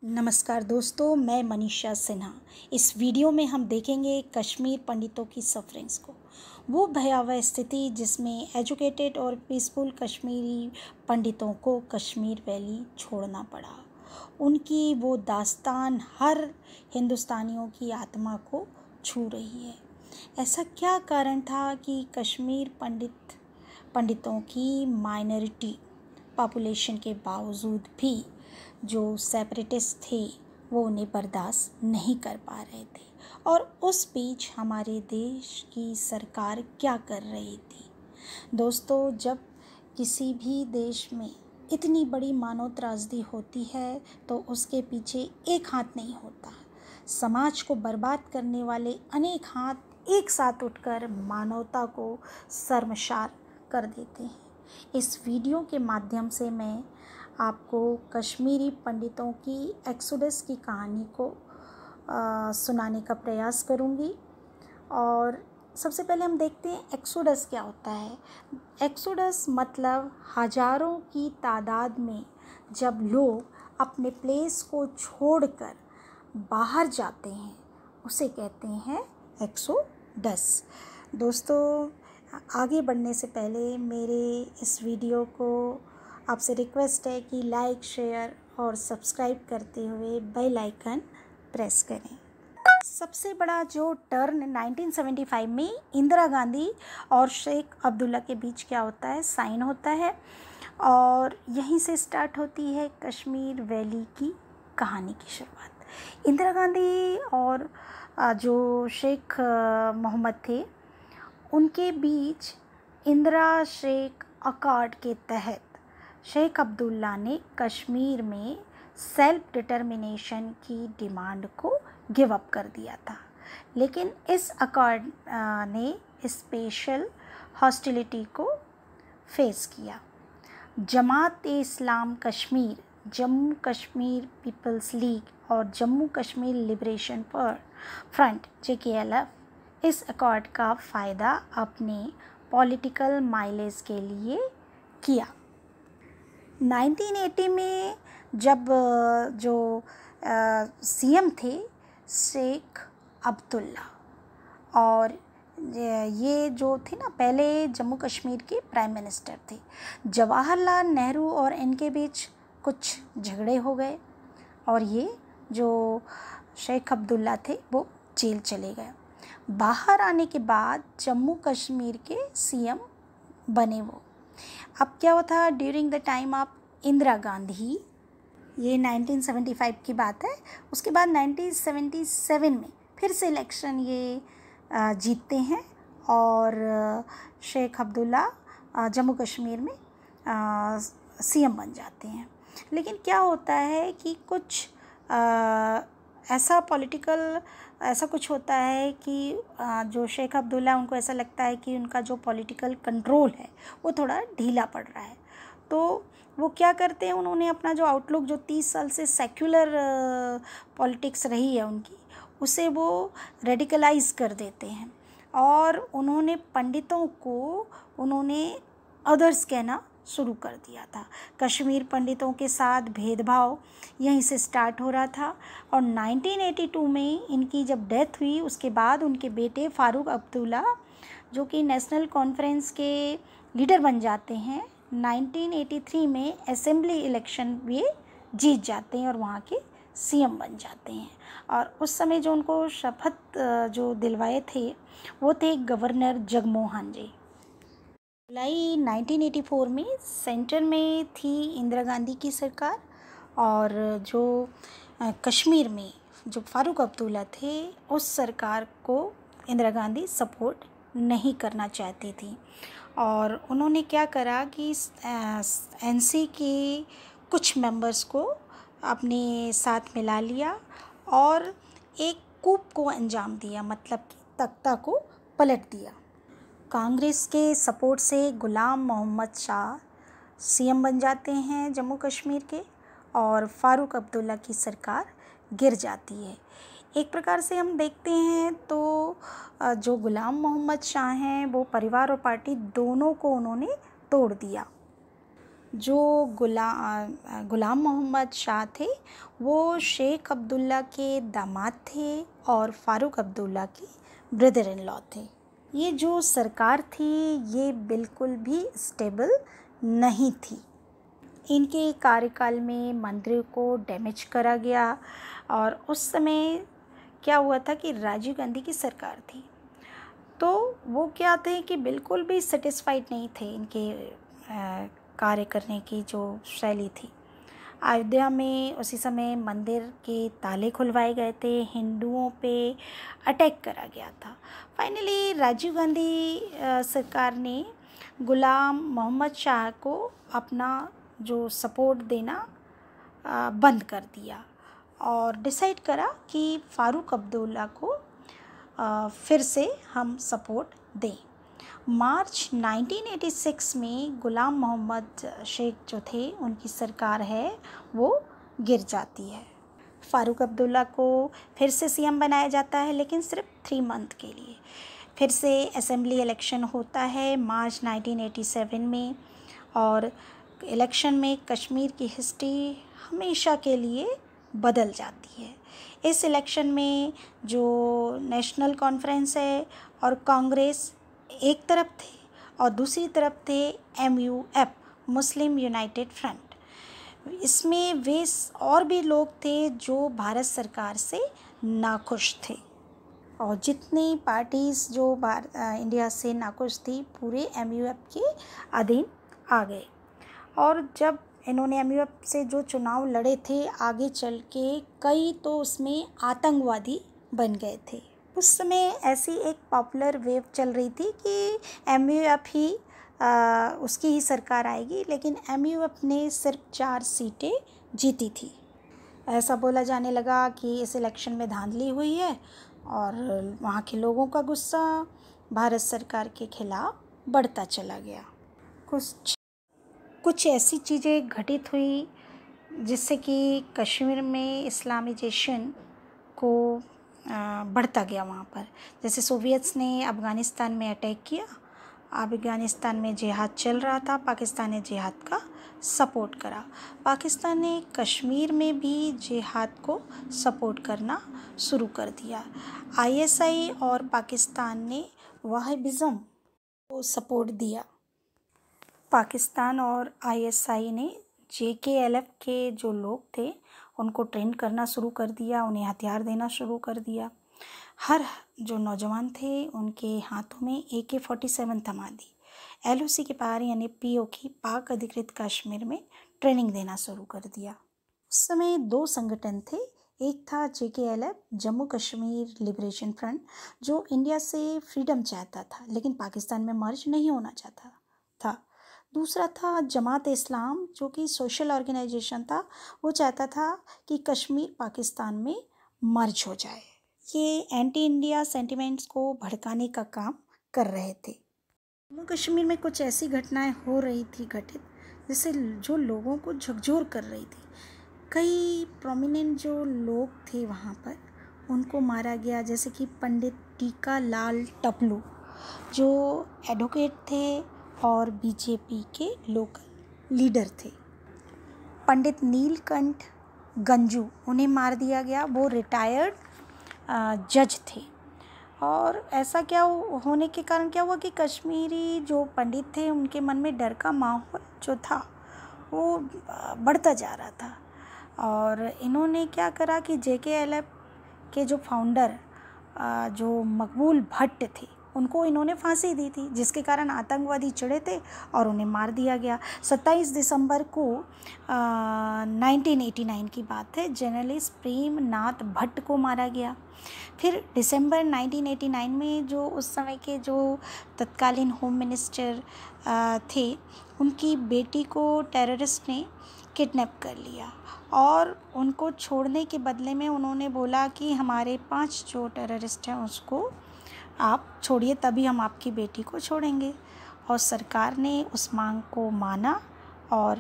नमस्कार दोस्तों, मैं मनीषा सिन्हा। इस वीडियो में हम देखेंगे कश्मीर पंडितों की सफरिंग्स को, वो भयावह स्थिति जिसमें एजुकेटेड और पीसफुल कश्मीरी पंडितों को कश्मीर वैली छोड़ना पड़ा। उनकी वो दास्तान हर हिंदुस्तानियों की आत्मा को छू रही है। ऐसा क्या कारण था कि कश्मीर पंडितों की माइनॉरिटी पॉपुलेशन के बावजूद भी जो सेपरेटिस्ट थे वो उन्हें बर्दाश्त नहीं कर पा रहे थे, और उस बीच हमारे देश की सरकार क्या कर रही थी। दोस्तों, जब किसी भी देश में इतनी बड़ी मानव त्रासदी होती है तो उसके पीछे एक हाथ नहीं होता। समाज को बर्बाद करने वाले अनेक हाथ एक साथ उठकर मानवता को शर्मसार कर देते हैं। इस वीडियो के माध्यम से मैं आपको कश्मीरी पंडितों की एक्सोडस की कहानी को सुनाने का प्रयास करूंगी। और सबसे पहले हम देखते हैं एक्सोडस क्या होता है। एक्सोडस मतलब हजारों की तादाद में जब लोग अपने प्लेस को छोड़कर बाहर जाते हैं उसे कहते हैं एक्सोडस। दोस्तों, आगे बढ़ने से पहले मेरे इस वीडियो को आपसे रिक्वेस्ट है कि लाइक, शेयर और सब्सक्राइब करते हुए बेल आइकन प्रेस करें। सबसे बड़ा जो टर्न 1975 में इंदिरा गांधी और शेख अब्दुल्ला के बीच क्या होता है, साइन होता है, और यहीं से स्टार्ट होती है कश्मीर वैली की कहानी की शुरुआत। इंदिरा गांधी और जो शेख मोहम्मद थे उनके बीच इंदिरा शेख अकॉर्ड के तहत शेख अब्दुल्ला ने कश्मीर में सेल्फ डिटर्मिनेशन की डिमांड को गिव अप कर दिया था, लेकिन इस अकॉर्ड ने स्पेशल हॉस्टिलिटी को फेस किया। जमात ए इस्लाम कश्मीर, जम्मू कश्मीर पीपल्स लीग और Jammu Kashmir liberation front JKLF इस अकॉर्ड का फ़ायदा अपने पॉलिटिकल माइलेज के लिए किया। 1980 में जब जो CM थे शेख अब्दुल्ला, और ये जो थे ना, पहले जम्मू कश्मीर के प्राइम मिनिस्टर थे, जवाहरलाल नेहरू और इनके बीच कुछ झगड़े हो गए और ये जो शेख अब्दुल्ला थे वो जेल चले गए। बाहर आने के बाद जम्मू कश्मीर के CM बने वो। अब क्या हुआ था during the time of Indira Gandhi, ये 1975 की बात है। उसके बाद 1977 में फिर से इलेक्शन ये जीतते हैं और शेख अब्दुल्ला जम्मू कश्मीर में CM बन जाते हैं। लेकिन क्या होता है कि कुछ ऐसा कुछ होता है कि जो शेख अब्दुल्ला, उनको ऐसा लगता है कि उनका जो पॉलिटिकल कंट्रोल है वो थोड़ा ढीला पड़ रहा है। तो वो क्या करते हैं, उन्होंने अपना जो आउटलुक, जो 30 साल से सेक्युलर पॉलिटिक्स रही है उनकी, उसे वो रेडिकलाइज कर देते हैं, और उन्होंने पंडितों को अदर्स कहना शुरू कर दिया था। कश्मीर पंडितों के साथ भेदभाव यहीं से स्टार्ट हो रहा था, और 1982 में इनकी जब डेथ हुई उसके बाद उनके बेटे फारूक अब्दुल्ला, जो कि नेशनल कॉन्फ्रेंस के लीडर बन जाते हैं, 1983 में असेंबली इलेक्शन भी जीत जाते हैं और वहाँ के CM बन जाते हैं। और उस समय जो उनको शपथ जो दिलवाए थे वो थे गवर्नर जगमोहन जी। जुलाई 1984 में सेंटर में थी इंदिरा गांधी की सरकार, और जो कश्मीर में जो फारूक अब्दुल्ला थे उस सरकार को इंदिरा गांधी सपोर्ट नहीं करना चाहती थी, और उन्होंने क्या करा कि NC के कुछ मेंबर्स को अपने साथ मिला लिया और एक कूप को अंजाम दिया, मतलब कि तख्ता को पलट दिया। कांग्रेस के सपोर्ट से गुलाम मोहम्मद शाह CM बन जाते हैं जम्मू कश्मीर के, और फारूक अब्दुल्ला की सरकार गिर जाती है। एक प्रकार से हम देखते हैं तो जो गुलाम मोहम्मद शाह हैं वो परिवार और पार्टी दोनों को उन्होंने तोड़ दिया। जो गुलाम मोहम्मद शाह थे वो शेख अब्दुल्ला के दामाद थे और फ़ारूक अब्दुल्ला के ब्रदर इन लॉ थे। ये जो सरकार थी ये बिल्कुल भी स्टेबल नहीं थी। इनके कार्यकाल में मंदिर को डैमेज करा गया और उस समय क्या हुआ था कि राजीव गांधी की सरकार थी, तो वो क्या थे कि बिल्कुल भी सेटिस्फाइड नहीं थे इनके कार्य करने की जो शैली थी। अयोध्या में उसी समय मंदिर के ताले खुलवाए गए थे, हिंदुओं पे अटैक करा गया था। फाइनली राजीव गांधी सरकार ने गुलाम मोहम्मद शाह को अपना जो सपोर्ट देना बंद कर दिया और डिसाइड करा कि फ़ारूक अब्दुल्ला को फिर से हम सपोर्ट दें। मार्च 1986 में गुलाम मोहम्मद शेख जो थे उनकी सरकार है वो गिर जाती है। फ़ारूक अब्दुल्ला को फिर से सीएम बनाया जाता है, लेकिन सिर्फ 3 मंथ के लिए। फिर से असेंबली इलेक्शन होता है मार्च 1987 में और इलेक्शन में कश्मीर की हिस्ट्री हमेशा के लिए बदल जाती है। इस इलेक्शन में जो नेशनल कॉन्फ्रेंस है और कांग्रेस एक तरफ थे और दूसरी तरफ थे MUF, मुस्लिम यूनाइटेड फ्रंट। इसमें वे और भी लोग थे जो भारत सरकार से नाखुश थे और जितनी पार्टीज़ जो इंडिया से नाखुश थी पूरे MUF के अधीन आ गए। और जब इन्होंने MUF से जो चुनाव लड़े थे आगे चल के कई तो उसमें आतंकवादी बन गए थे। उस समय ऐसी एक पॉपुलर वेव चल रही थी कि MUF ही उसकी ही सरकार आएगी, लेकिन MUF ने सिर्फ 4 सीटें जीती थी। ऐसा बोला जाने लगा कि इस इलेक्शन में धांधली हुई है और वहाँ के लोगों का गुस्सा भारत सरकार के खिलाफ बढ़ता चला गया। कुछ ऐसी चीज़ें घटित हुई जिससे कि कश्मीर में इस्लामाइजेशन को बढ़ता गया वहाँ पर। जैसे सोवियट्स ने अफ़गानिस्तान में अटैक किया, अफ़गानिस्तान में जिहाद चल रहा था, पाकिस्तान ने जिहाद का सपोर्ट करा। पाकिस्तान ने कश्मीर में भी जिहाद को सपोर्ट करना शुरू कर दिया। ISI और पाकिस्तान ने वहाबिज़म को सपोर्ट दिया। पाकिस्तान और ISI ने JKLF के जो लोग थे उनको ट्रेन करना शुरू कर दिया, उन्हें हथियार देना शुरू कर दिया। हर जो नौजवान थे उनके हाथों में AK-47 थमा दी। LOC के पार यानी POK पाक अधिकृत कश्मीर में ट्रेनिंग देना शुरू कर दिया। उस समय 2 संगठन थे, एक था JKLF Jammu Kashmir liberation front जो इंडिया से फ्रीडम चाहता था लेकिन पाकिस्तान में मर्ज नहीं होना चाहता था। दूसरा था जमात इस्लाम जो कि सोशल ऑर्गेनाइजेशन था, वो चाहता था कि कश्मीर पाकिस्तान में मर्ज हो जाए। ये एंटी इंडिया सेंटिमेंट्स को भड़काने का काम कर रहे थे। जम्मू कश्मीर में कुछ ऐसी घटनाएं हो रही थी घटित जिससे जो लोगों को झकझोर कर रही थी। कई प्रोमिनेंट जो लोग थे वहाँ पर उनको मारा गया, जैसे कि पंडित टीका लाल टपलू जो एडवोकेट थे और BJP के लोकल लीडर थे। पंडित नीलकंठ गंजू उन्हें मार दिया गया, वो रिटायर्ड जज थे। और ऐसा क्या होने के कारण क्या हुआ कि कश्मीरी जो पंडित थे उनके मन में डर का माहौल जो था वो बढ़ता जा रहा था। और इन्होंने क्या करा कि JKLF के जो फाउंडर जो मकबूल भट्ट थे उनको इन्होंने फांसी दी थी, जिसके कारण आतंकवादी चिढ़े थे और उन्हें मार दिया गया। 27 दिसंबर को 1989 की बात है, जर्नलिस्ट प्रेम नाथ भट्ट को मारा गया। फिर दिसंबर 1989 में जो उस समय के जो तत्कालीन होम मिनिस्टर थे उनकी बेटी को टेररिस्ट ने किडनैप कर लिया और उनको छोड़ने के बदले में उन्होंने बोला कि हमारे 5 जो टेररिस्ट हैं उसको आप छोड़िए तभी हम आपकी बेटी को छोड़ेंगे। और सरकार ने उस मांग को माना और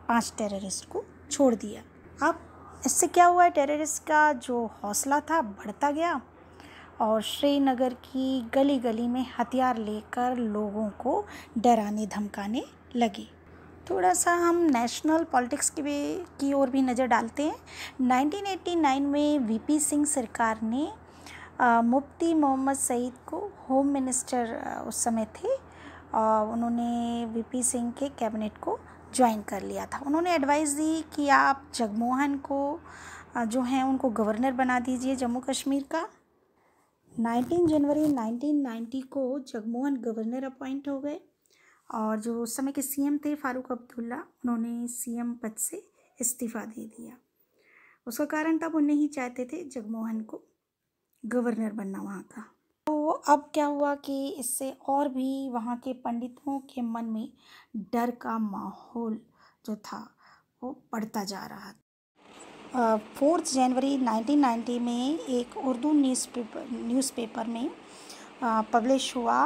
5 टेररिस्ट को छोड़ दिया। अब इससे क्या हुआ, टेररिस्ट का जो हौसला था बढ़ता गया और श्रीनगर की गली गली में हथियार लेकर लोगों को डराने धमकाने लगे। थोड़ा सा हम नेशनल पॉलिटिक्स की ओर भी नज़र डालते हैं। 1989 में वीपी सिंह सरकार ने मुफ्ती मोहम्मद सईद को होम मिनिस्टर उस समय थे, और उन्होंने वीपी सिंह के कैबिनेट को ज्वाइन कर लिया था। उन्होंने एडवाइस दी कि आप जगमोहन को जो हैं उनको गवर्नर बना दीजिए जम्मू कश्मीर का। 19 जनवरी 1990 को जगमोहन गवर्नर अपॉइंट हो गए, और जो उस समय के सीएम थे फारूक अब्दुल्ला, उन्होंने सीएम पद से इस्तीफ़ा दे दिया। उसका कारण था वो नहीं चाहते थे जगमोहन को गवर्नर बनना वहाँ का। तो अब क्या हुआ कि इससे और भी वहाँ के पंडितों के मन में डर का माहौल जो था वो बढ़ता जा रहा था। 4 जनवरी 1990 में एक उर्दू न्यूज़पेपर में पब्लिश हुआ।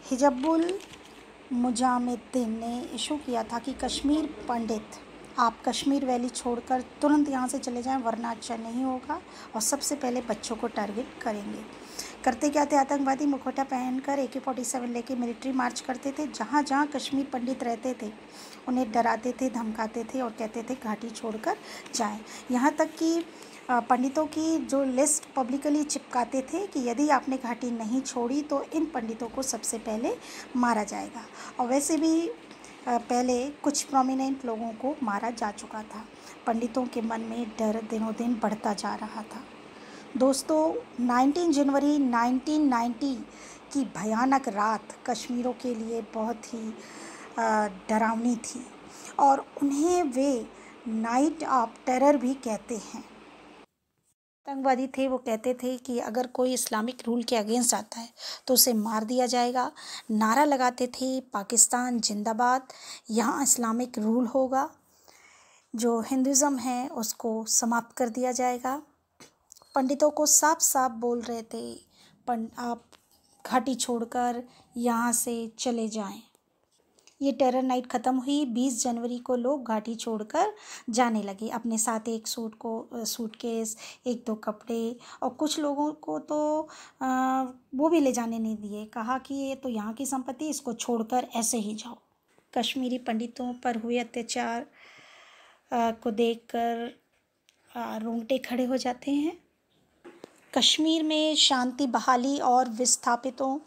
हिजबुल मुजाहिदीन ने इशू किया था कि कश्मीर पंडित, आप कश्मीर वैली छोड़कर तुरंत यहाँ से चले जाएं वरना अच्छा नहीं होगा, और सबसे पहले बच्चों को टारगेट करेंगे। करते क्या थे, आतंकवादी मुखौटा पहनकर AK-47 लेके मिलिट्री मार्च करते थे। जहाँ जहाँ कश्मीर पंडित रहते थे उन्हें डराते थे, धमकाते थे और कहते थे घाटी छोड़कर जाएं। यहाँ तक कि पंडितों की जो लिस्ट पब्लिकली चिपकाते थे कि यदि आपने घाटी नहीं छोड़ी तो इन पंडितों को सबसे पहले मारा जाएगा। और वैसे भी पहले कुछ प्रोमिनेंट लोगों को मारा जा चुका था। पंडितों के मन में डर दिनों दिन बढ़ता जा रहा था। दोस्तों, 19 जनवरी 1990 की भयानक रात कश्मीरियों के लिए बहुत ही डरावनी थी, और उन्हें वे नाइट ऑफ टेरर भी कहते हैं। आतंकवादी थे, वो कहते थे कि अगर कोई इस्लामिक रूल के अगेंस्ट आता है तो उसे मार दिया जाएगा। नारा लगाते थे पाकिस्तान जिंदाबाद, यहाँ इस्लामिक रूल होगा, जो हिंदुज़म है उसको समाप्त कर दिया जाएगा। पंडितों को साफ साफ बोल रहे थे, आप घाटी छोड़कर यहाँ से चले जाएं। ये टेरर नाइट ख़त्म हुई। 20 जनवरी को लोग घाटी छोड़कर जाने लगे, अपने साथ एक सूटकेस, 1-2 कपड़े, और कुछ लोगों को तो वो भी ले जाने नहीं दिए। कहा कि ये तो यहाँ की संपत्ति, इसको छोड़कर ऐसे ही जाओ। कश्मीरी पंडितों पर हुए अत्याचार को देखकर रोंगटे खड़े हो जाते हैं। कश्मीर में शांति बहाली और विस्थापितों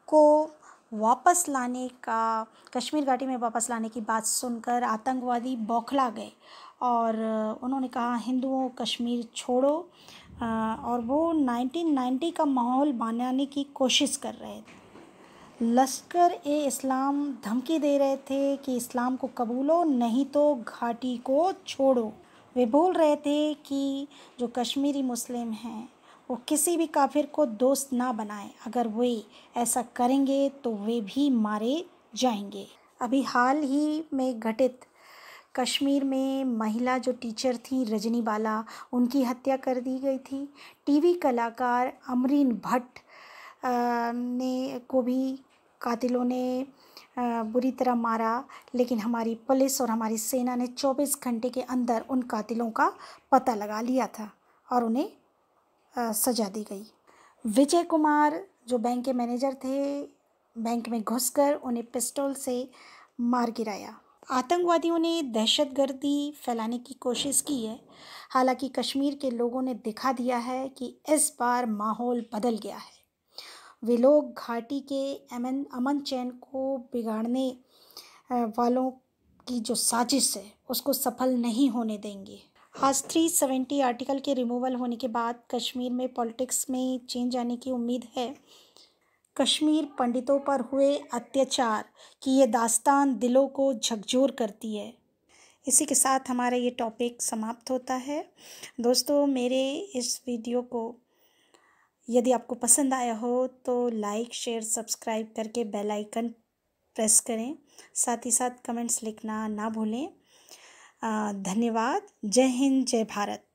को वापस लाने का, कश्मीर घाटी में वापस लाने की बात सुनकर आतंकवादी बौखला गए, और उन्होंने कहा हिंदुओं कश्मीर छोड़ो, और वो 1990 का माहौल बनाने की कोशिश कर रहे थे। लश्कर-ए-इस्लाम धमकी दे रहे थे कि इस्लाम को कबूलो नहीं तो घाटी को छोड़ो। वे बोल रहे थे कि जो कश्मीरी मुस्लिम हैं वो किसी भी काफिर को दोस्त ना बनाएं, अगर वे ऐसा करेंगे तो वे भी मारे जाएंगे। अभी हाल ही में घटित कश्मीर में महिला जो टीचर थी रजनी बाला, उनकी हत्या कर दी गई थी। टीवी कलाकार अमरीन भट्ट को भी कातिलों ने बुरी तरह मारा, लेकिन हमारी पुलिस और हमारी सेना ने 24 घंटे के अंदर उन कातिलों का पता लगा लिया था और उन्हें सजा दी गई। विजय कुमार जो बैंक के मैनेजर थे, बैंक में घुसकर उन्हें पिस्टल से मार गिराया। आतंकवादियों ने दहशतगर्दी फैलाने की कोशिश की है, हालांकि कश्मीर के लोगों ने दिखा दिया है कि इस बार माहौल बदल गया है। वे लोग घाटी के अमन चैन को बिगाड़ने वालों की जो साजिश है उसको सफल नहीं होने देंगे। आज 370 आर्टिकल के रिमूवल होने के बाद कश्मीर में पॉलिटिक्स में चेंज आने की उम्मीद है। कश्मीर पंडितों पर हुए अत्याचार की ये दास्तान दिलों को झकझोर करती है। इसी के साथ हमारा ये टॉपिक समाप्त होता है। दोस्तों, मेरे इस वीडियो को यदि आपको पसंद आया हो तो लाइक, शेयर, सब्सक्राइब करके बेल आइकन प्रेस करें। साथ ही साथ कमेंट्स लिखना ना भूलें। धन्यवाद। जय हिंद, जय भारत।